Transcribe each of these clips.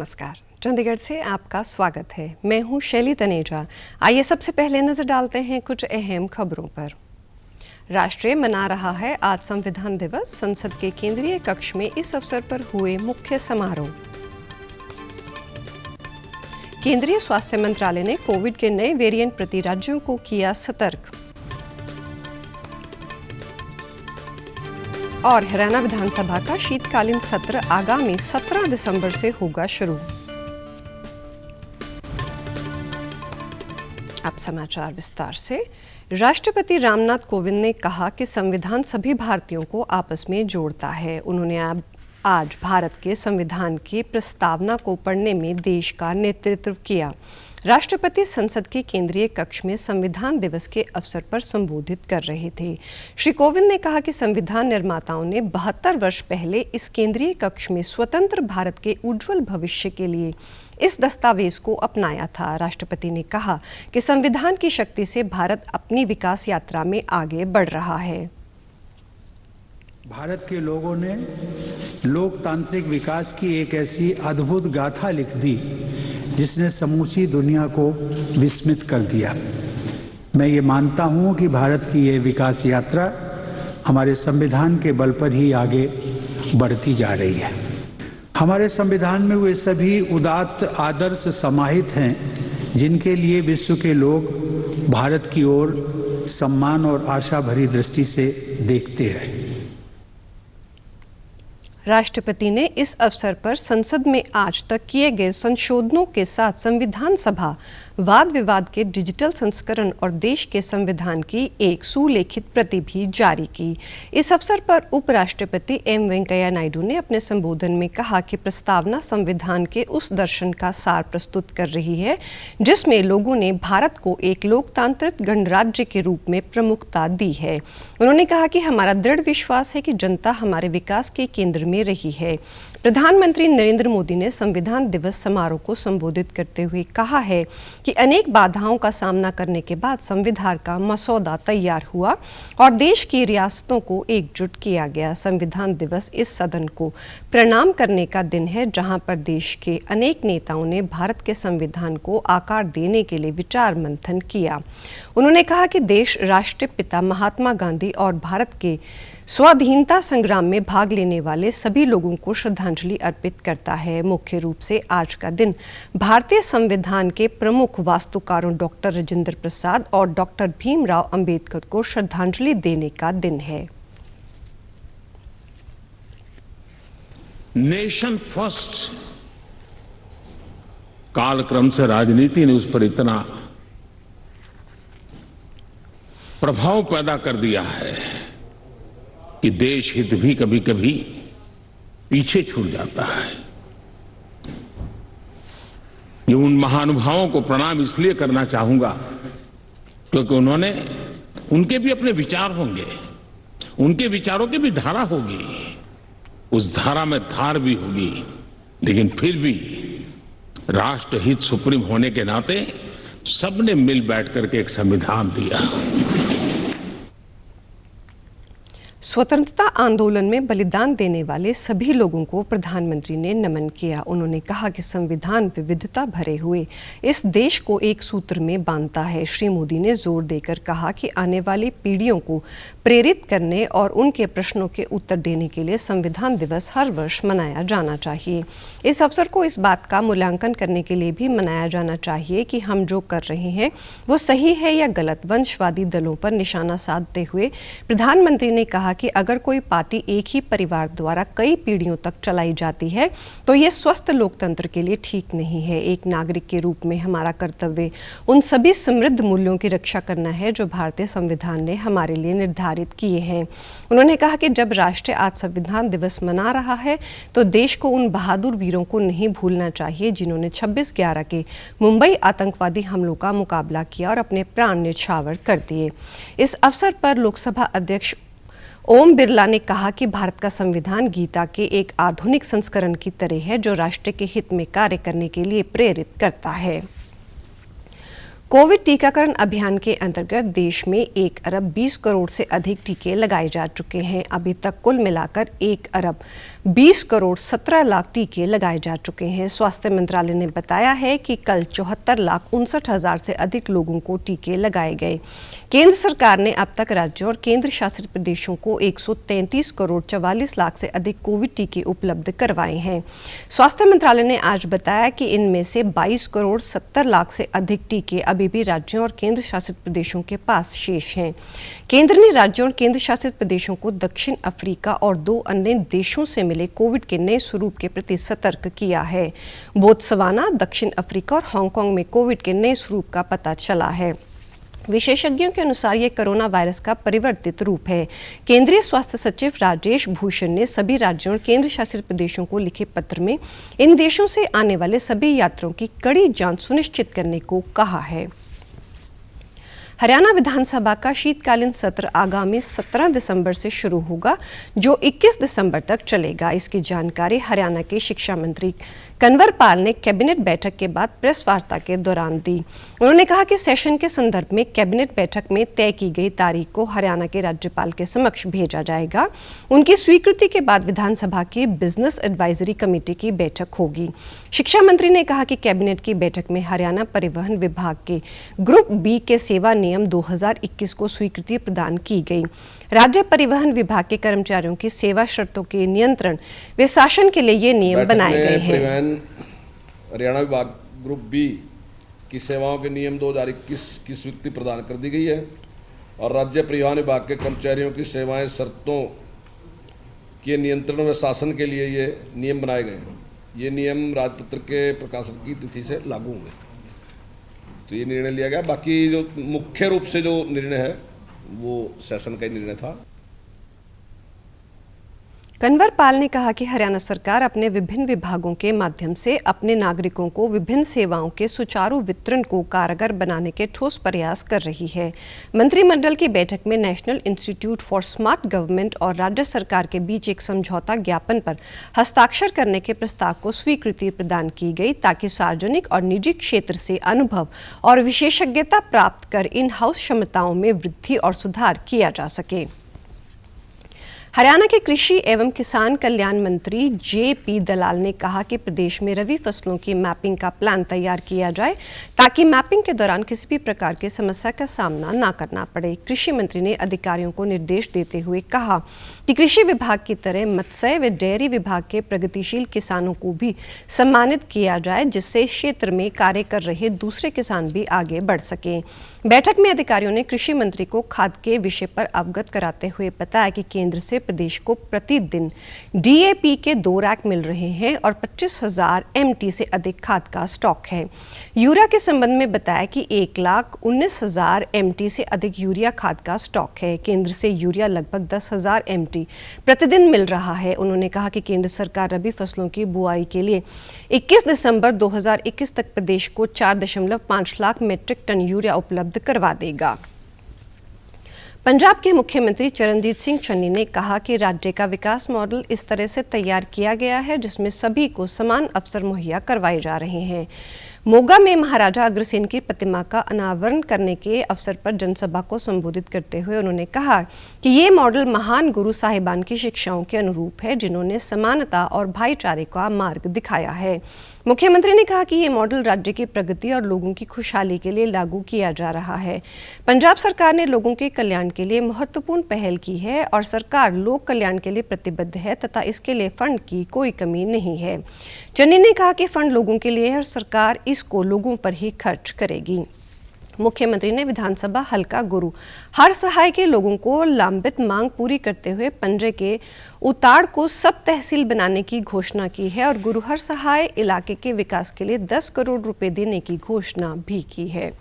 नमस्कार, चंडीगढ़ से आपका स्वागत है। मैं हूं शैली तनेजा। आइए सबसे पहले नजर डालते हैं कुछ अहम खबरों पर। राष्ट्र मना रहा है आज संविधान दिवस। संसद के केंद्रीय कक्ष में इस अवसर पर हुए मुख्य समारोह। केंद्रीय स्वास्थ्य मंत्रालय ने कोविड के नए वेरिएंट प्रति राज्यों को किया सतर्क। और हरियाणा विधानसभा का शीतकालीन सत्र आगामी 17 दिसंबर से होगा शुरू। अब समाचार विस्तार से। राष्ट्रपति रामनाथ कोविंद ने कहा कि संविधान सभी भारतीयों को आपस में जोड़ता है। उन्होंने आज भारत के संविधान की प्रस्तावना को पढ़ने में देश का नेतृत्व किया। राष्ट्रपति संसद के केंद्रीय कक्ष में संविधान दिवस के अवसर पर संबोधित कर रहे थे। श्री कोविंद ने कहा कि संविधान निर्माताओं ने 72 वर्ष पहले इस केंद्रीय कक्ष में स्वतंत्र भारत के उज्जवल भविष्य के लिए इस दस्तावेज को अपनाया था। राष्ट्रपति ने कहा कि संविधान की शक्ति से भारत अपनी विकास यात्रा में आगे बढ़ रहा है। भारत के लोगों ने लोकतांत्रिक विकास की एक ऐसी अद्भुत गाथा लिख दी जिसने समूची दुनिया को विस्मित कर दिया। मैं ये मानता हूं कि भारत की ये विकास यात्रा हमारे संविधान के बल पर ही आगे बढ़ती जा रही है। हमारे संविधान में वे सभी उदात्त आदर्श समाहित हैं जिनके लिए विश्व के लोग भारत की ओर सम्मान और आशा भरी दृष्टि से देखते हैं। राष्ट्रपति ने इस अवसर पर संसद में आज तक किए गए संशोधनों के साथ संविधान सभा वाद विवाद के डिजिटल संस्करण और देश के संविधान की एक सुलेखित प्रति भी जारी की। इस अवसर पर उपराष्ट्रपति एम वेंकैया नायडू ने अपने संबोधन में कहा कि प्रस्तावना संविधान के उस दर्शन का सार प्रस्तुत कर रही है जिसमें लोगों ने भारत को एक लोकतांत्रिक गणराज्य के रूप में प्रमुखता दी है। उन्होंने कहा कि हमारा दृढ़ विश्वास है कि जनता हमारे विकास के केंद्र में रही है। प्रधानमंत्री नरेंद्र मोदी ने संविधान दिवस समारोह को संबोधित करते हुए कहा है कि अनेक बाधाओं का सामना करने के बाद संविधान का मसौदा तैयार हुआ और देश की रियासतों को एकजुट किया गया। संविधान दिवस इस सदन को प्रणाम करने का दिन है जहां पर देश के अनेक नेताओं ने भारत के संविधान को आकार देने के लिए विचार मंथन किया। उन्होंने कहा कि देश राष्ट्रपिता महात्मा गांधी और भारत के स्वाधीनता संग्राम में भाग लेने वाले सभी लोगों को श्रद्धांजलि अर्पित करता है। मुख्य रूप से आज का दिन भारतीय संविधान के प्रमुख वास्तुकारों डॉक्टर राजेंद्र प्रसाद और डॉक्टर भीमराव अंबेडकर को श्रद्धांजलि देने का दिन है। नेशन फर्स्ट कालक्रम से राजनीति ने उस पर इतना प्रभाव पैदा कर दिया है कि देश हित भी कभी कभी पीछे छूट जाता है। ये उन महानुभावों को प्रणाम इसलिए करना चाहूंगा क्योंकि उनके भी अपने विचार होंगे, उनके विचारों की भी धारा होगी, उस धारा में धार भी होगी, लेकिन फिर भी राष्ट्रहित सुप्रीम होने के नाते सबने मिल बैठ करके एक संविधान दिया। स्वतंत्रता आंदोलन में बलिदान देने वाले सभी लोगों को प्रधानमंत्री ने नमन किया। उन्होंने कहा कि संविधान विविधता भरे हुए इस देश को एक सूत्र में बांधता है। श्री मोदी ने जोर देकर कहा कि आने वाली पीढ़ियों को प्रेरित करने और उनके प्रश्नों के उत्तर देने के लिए संविधान दिवस हर वर्ष मनाया जाना चाहिए। इस अवसर को इस बात का मूल्यांकन करने के लिए भी मनाया जाना चाहिए कि हम जो कर रहे हैं वो सही है या गलत। वंशवादी दलों पर निशाना साधते हुए प्रधानमंत्री ने कहा कि अगर कोई पार्टी एक ही परिवार द्वारा कई पीढ़ियों तक चलाई जाती है तो ये स्वस्थ लोकतंत्र के लिए ठीक नहीं है। एक नागरिक के रूप में हमारा कर्तव्य उन सभी समृद्ध मूल्यों की रक्षा करना है जो भारतीय संविधान ने हमारे लिए निर्धारित किए हैं। उन्होंने कहा कि जब राष्ट्र आज संविधान दिवस मना रहा है तो देश को उन बहादुर वीरों को नहीं भूलना चाहिए जिन्होंने 26/11 के मुंबई आतंकवादी हमलों का मुकाबला किया और अपने प्राण न्यौछावर कर दिए। इस अवसर पर लोकसभा अध्यक्ष ओम बिरला ने कहा कि भारत का संविधान गीता के एक आधुनिक संस्करण की तरह है जो राष्ट्र के हित में कार्य करने के लिए प्रेरित करता है। कोविड टीकाकरण अभियान के अंतर्गत देश में 1 अरब 20 करोड़ से अधिक टीके लगाए जा चुके हैं। अभी तक कुल मिलाकर 1 अरब 20 करोड़ 17 लाख टीके लगाए जा चुके हैं। स्वास्थ्य मंत्रालय ने बताया है कि कल 74,59,000 से अधिक लोगों को टीके लगाए गए। केंद्र सरकार ने अब तक राज्यों और केंद्र शासित प्रदेशों को 133 करोड़ 44 लाख से अधिक कोविड टीके उपलब्ध करवाए हैं। स्वास्थ्य मंत्रालय ने आज बताया कि इनमें से 22 करोड़ 70 लाख से अधिक टीके अभी भी राज्यों और केंद्र शासित प्रदेशों के पास शेष हैं। केंद्र ने राज्यों और केंद्र शासित प्रदेशों को दक्षिण अफ्रीका और 2 अन्य देशों से मिले कोविड के नए स्वरूप के प्रति सतर्क किया है। बोत्सवाना, दक्षिण अफ्रीका और हांगकांग में कोविड के नए स्वरूप का पता चला है। विशेषज्ञों के अनुसार ये कोरोना वायरस का परिवर्तित रूप है। केंद्रीय स्वास्थ्य सचिव राजेश भूषण ने सभी राज्यों और केंद्र शासित प्रदेशों को लिखे पत्र में इन देशों से आने वाले सभी यात्रियों की कड़ी जांच सुनिश्चित करने को कहा है। हरियाणा विधानसभा का शीतकालीन सत्र आगामी 17 दिसंबर से शुरू होगा, जो 21 दिसंबर तक चलेगा। इसकी जानकारी हरियाणा के शिक्षा मंत्री कन्वर पाल ने कैबिनेट बैठक के बाद प्रेस वार्ता के दौरान दी। उन्होंने कहा कि सेशन के संदर्भ में कैबिनेट बैठक में तय की गई तारीख को हरियाणा के राज्यपाल के समक्ष भेजा जाएगा। उनकी स्वीकृति के बाद विधानसभा की बिजनेस एडवाइजरी कमेटी की बैठक होगी। शिक्षा मंत्री ने कहा कि कैबिनेट की बैठक में हरियाणा परिवहन विभाग के ग्रुप बी के सेवा नियम 2021 को स्वीकृति प्रदान की गई। राज्य परिवहन विभाग के कर्मचारियों की सेवा शर्तों के नियंत्रण व शासन के लिए ये नियम बनाए गए हैं। परिवहन हरियाणा विभाग ग्रुप बी की सेवाओं के नियम 2021 की स्वीकृति प्रदान कर दी गई है और राज्य परिवहन विभाग के कर्मचारियों की सेवाएं शर्तों के नियंत्रण व शासन के लिए ये नियम बनाए गए हैं। ये नियम राजपत्र के प्रकाशन की तिथि से लागू होंगे। तो ये निर्णय लिया गया। बाकी जो मुख्य रूप से जो निर्णय है वो सेशन का ही निर्णय था। कन्वर पाल ने कहा कि हरियाणा सरकार अपने विभिन्न विभागों के माध्यम से अपने नागरिकों को विभिन्न सेवाओं के सुचारू वितरण को कारगर बनाने के ठोस प्रयास कर रही है। मंत्रिमंडल की बैठक में national institute for smart government और राज्य सरकार के बीच एक समझौता ज्ञापन पर हस्ताक्षर करने के प्रस्ताव को स्वीकृति प्रदान की गई, ताकि सार्वजनिक और निजी क्षेत्र से अनुभव और विशेषज्ञता प्राप्त कर इन हाउस क्षमताओं में वृद्धि और सुधार किया जा सके। हरियाणा के कृषि एवं किसान कल्याण मंत्री जे.पी. दलाल ने कहा कि प्रदेश में रबी फसलों की मैपिंग का प्लान तैयार किया जाए, ताकि मैपिंग के दौरान किसी भी प्रकार की समस्या का सामना न करना पड़े। कृषि मंत्री ने अधिकारियों को निर्देश देते हुए कहा कि कृषि विभाग की तरह मत्स्य व डेयरी विभाग के प्रगतिशील किसानों को भी सम्मानित किया जाए, जिससे क्षेत्र में कार्य कर रहे दूसरे किसान भी आगे बढ़ सकें। बैठक में अधिकारियों ने कृषि मंत्री को खाद के विषय पर अवगत कराते हुए बताया कि केंद्र से प्रदेश को प्रतिदिन डीएपी के 2 रैक मिल रहे हैं और 25,000 MT से अधिक खाद का स्टॉक है। यूरिया के संबंध में बताया कि 1,19,000 MT से अधिक यूरिया खाद का स्टॉक है। केंद्र से यूरिया लगभग 10,000 MT प्रतिदिन मिल रहा है। उन्होंने कहा कि केंद्र सरकार रबी फसलों की बुआई के लिए 21 दिसंबर 2021 तक प्रदेश को 4.5 लाख मीट्रिक टन यूरिया उपलब्ध करवा देगा। पंजाब के मुख्यमंत्री चरणजीत सिंह चन्नी ने कहा कि राज्य का विकास मॉडल इस तरह से तैयार किया गया है जिसमें सभी को समान अवसर मुहैया करवाए जा रहे हैं। मोगा में महाराजा अग्रसेन की प्रतिमा का अनावरण करने के अवसर पर जनसभा को संबोधित करते हुए उन्होंने कहा कि ये मॉडल महान गुरु साहिबान की शिक्षाओं के अनुरूप है, जिन्होंने समानता और भाईचारे का मार्ग दिखाया है। मुख्यमंत्री ने कहा कि ये मॉडल राज्य की प्रगति और लोगों की खुशहाली के लिए लागू किया जा रहा है। पंजाब सरकार ने लोगों के कल्याण के लिए महत्वपूर्ण पहल की है और सरकार लोक कल्याण के लिए प्रतिबद्ध है तथा इसके लिए फंड की कोई कमी नहीं है। चन्नी ने कहा कि फंड लोगों के लिए है और सरकार इसको लोगों पर ही खर्च करेगी। मुख्यमंत्री ने विधानसभा हल्का गुरु हर सहाय के लोगों को लंबित मांग पूरी करते हुए पंजे के उताड़ को सब तहसील बनाने की घोषणा की है और गुरु हर सहाय इलाके के विकास के लिए 10 करोड़ रुपए देने की घोषणा भी की है।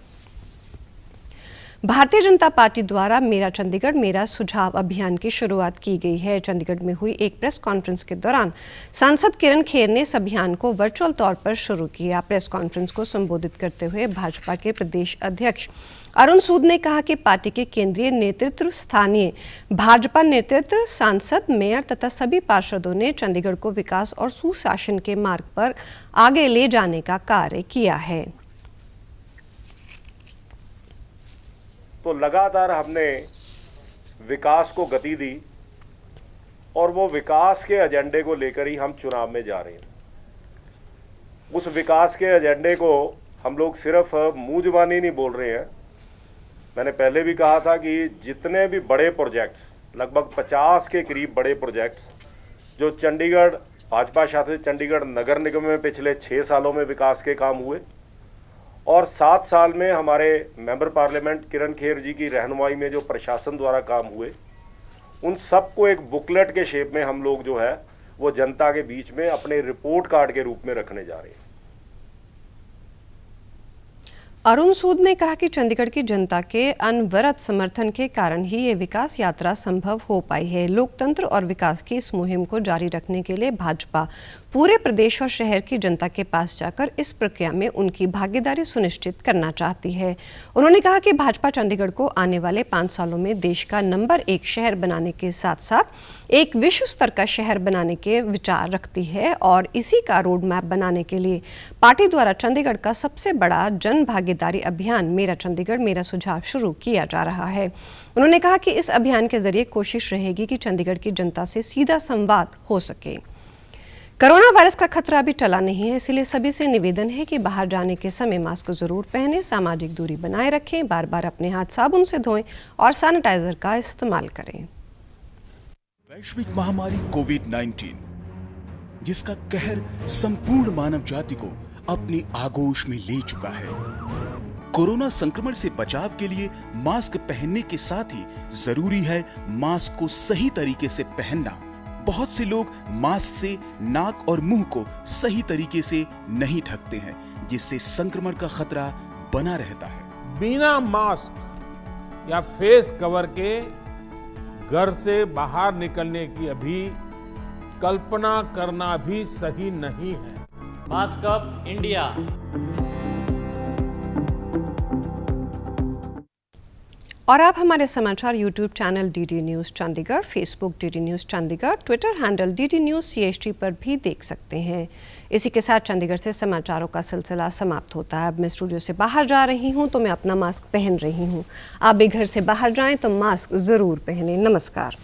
भारतीय जनता पार्टी द्वारा मेरा चंडीगढ़ मेरा सुझाव अभियान की शुरुआत की गई है। चंडीगढ़ में हुई एक प्रेस कॉन्फ्रेंस के दौरान सांसद किरण खेर ने इस अभियान को वर्चुअल तौर पर शुरू किया। प्रेस कॉन्फ्रेंस को संबोधित करते हुए भाजपा के प्रदेश अध्यक्ष अरुण सूद ने कहा कि पार्टी के केंद्रीय नेतृत्व, स्थानीय भाजपा नेतृत्व, सांसद, मेयर तथा सभी पार्षदों ने चंडीगढ़ को विकास और सुशासन के मार्ग पर आगे ले जाने का कार्य किया है। तो लगातार हमने विकास को गति दी और वो विकास के एजेंडे को लेकर ही हम चुनाव में जा रहे हैं। उस विकास के एजेंडे को हम लोग सिर्फ मुंह जुबानी नहीं बोल रहे हैं। मैंने पहले भी कहा था कि जितने भी बड़े प्रोजेक्ट्स, लगभग 50 के करीब बड़े प्रोजेक्ट्स जो चंडीगढ़ भाजपा शासित चंडीगढ़ नगर निगम में पिछले 6 सालों में विकास के काम हुए और 7 साल में हमारे मेंबर पार्लियामेंट किरण खेर जी की रहनुमाई में जो प्रशासन द्वारा काम हुए, उन सबको एक बुकलेट के शेप में हम लोग जो है वो जनता के बीच में अपने रिपोर्ट कार्ड के रूप में रखने जा रहे हैं। अरुण सूद ने कहा कि चंडीगढ़ की जनता के अनवरत समर्थन के कारण ही ये विकास यात्रा संभव हो पाई है। लोकतंत्र और विकास की इस मुहिम को जारी रखने के लिए भाजपा पूरे प्रदेश और शहर की जनता के पास जाकर इस प्रक्रिया में उनकी भागीदारी सुनिश्चित करना चाहती है। उन्होंने कहा कि भाजपा चंडीगढ़ को आने वाले 5 सालों में देश का नंबर 1 शहर बनाने के साथ साथ एक विश्व स्तर का शहर बनाने के विचार रखती है और इसी का रोड मैप बनाने के लिए पार्टी द्वारा चंडीगढ़ का सबसे बड़ा जन भागीदारी अभियान मेरा चंडीगढ़ मेरा सुझाव शुरू किया जा रहा है। उन्होंने कहा कि इस अभियान के जरिए कोशिश रहेगी कि चंडीगढ़ की जनता से सीधा संवाद हो सके। कोरोना वायरस का खतरा अभी टला नहीं है, इसलिए सभी से निवेदन है कि बाहर जाने के समय मास्क जरूर पहनें, सामाजिक दूरी बनाए रखें, बार बार अपने हाथ साबुन से धोएं और सैनिटाइजर का इस्तेमाल करें। वैश्विक महामारी कोविड-19 जिसका कहर संपूर्ण मानव जाति को अपनी आगोश में ले चुका है। कोरोना संक्रमण से बचाव के लिए मास्क पहनने के साथ ही जरूरी है मास्क को सही तरीके से पहनना। बहुत से लोग मास्क से नाक और मुंह को सही तरीके से नहीं ढकते हैं, जिससे संक्रमण का खतरा बना रहता है। बिना मास्क या फेस कवर के घर से बाहर निकलने की अभी कल्पना करना भी सही नहीं है। Mask up India. और आप हमारे समाचार YouTube channel DD news Chandigarh, Facebook DD news Chandigarh, Twitter handle DD news CHT पर भी देख सकते हैं। इसी के साथ चंडीगढ़ से समाचारों का सिलसिला समाप्त होता है। अब मैं स्टूडियो से बाहर जा रही हूं तो मैं अपना मास्क पहन रही हूं। आप भी घर से बाहर जाएं तो मास्क जरूर पहनें। नमस्कार।